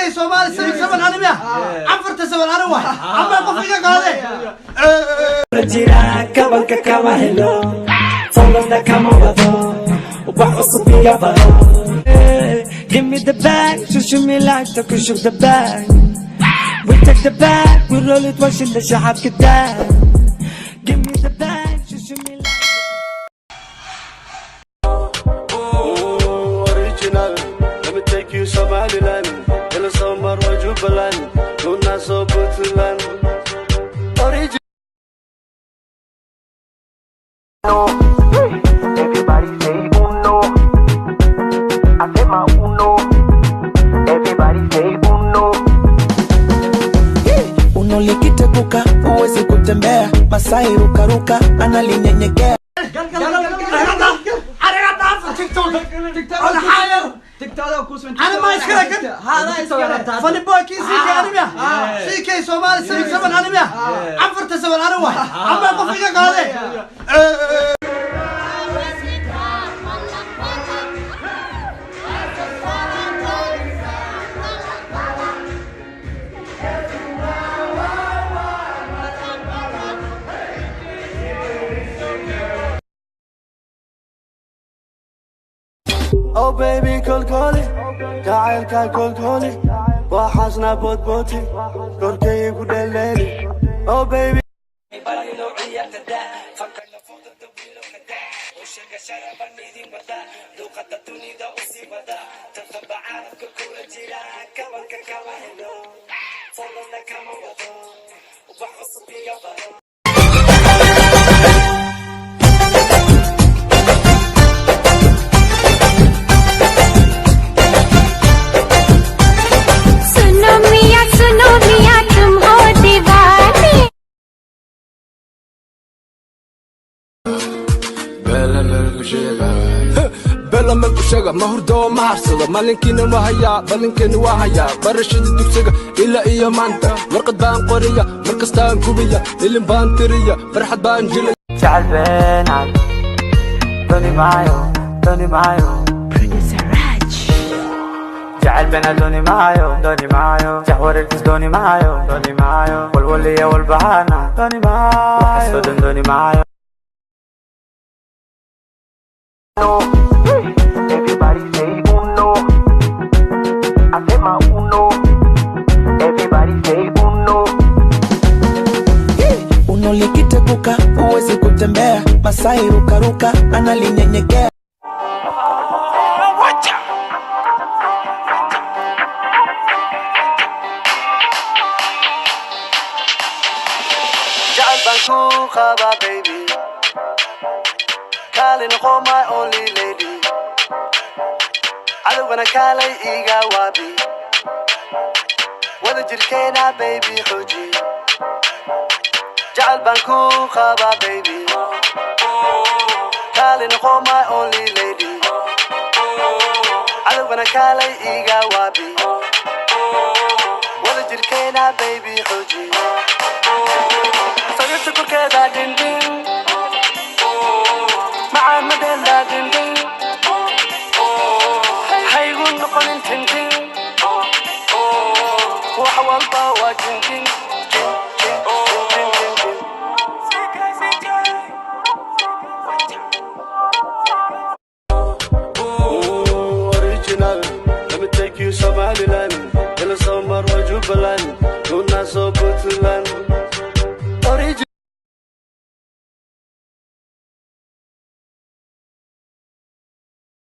CK Somali 7 أنا ميا عفرت 7 أنا واحد عم يقف فيك هذا رجينا كبرك كما هلو صلنا كما وضو وبحص فيا بلو Give me the bag, show me like to shoot the bag. We take the bag, we roll it once in the shop كده. Give me the bag, show me like. Original, let me take you Somaliland. In the summer or Jubaland, no naso Puntland. Original. Everybody say uno. I say my uno. Everybody say uno. Uno likiteguka uwezi kutembea, Masai rukaruka analinyenyekea. تيك توك أنا ما يسكرك هذا يسكرك فني بوكي CK أنا ميا CK Somali 7 أنا ميا عفرت 7 أنا واحد عم يقف فيك هذا Oh baby kolkoli, jacaylka kolkoli, waxaasna boodbooti, korkay ku dheeleeli. Oh baby. بلا ملك شجع مهردو معرصة مالكين وهيا بلنكين وهيا برشد الدكسجة إلا إيا مانتا مرقد بان قرية مركز تان كوبية اللي بان ترية فرحة بان جلي تعال بينك دوني معايو تعال بينا دوني معايو جهور الكس دوني معايو والولية والبهانة دوني معايو وحسودن دوني معايو Everybody say uno. I say my uno. Everybody say uno. Uno likiteguka uwezi kutembea, Masai rukaruka analinyenyekea. Jacayl baan ku qabaa baby, kaali noqo my only lady. Aduunka kaalay iga waabi, wada jirkeena baby xooji. Jacayl baan ku qabaa baby, kaali noqo my only lady. Aduunka kaalay iga waabi, wada jirkeena baby xooji. Sariirta korkeeda dindin, macaan madeela dindin. Haygun noqonin tintin, wax walba waa jinjin. Original, let me take you Somaliland. In the summer or Jubaland,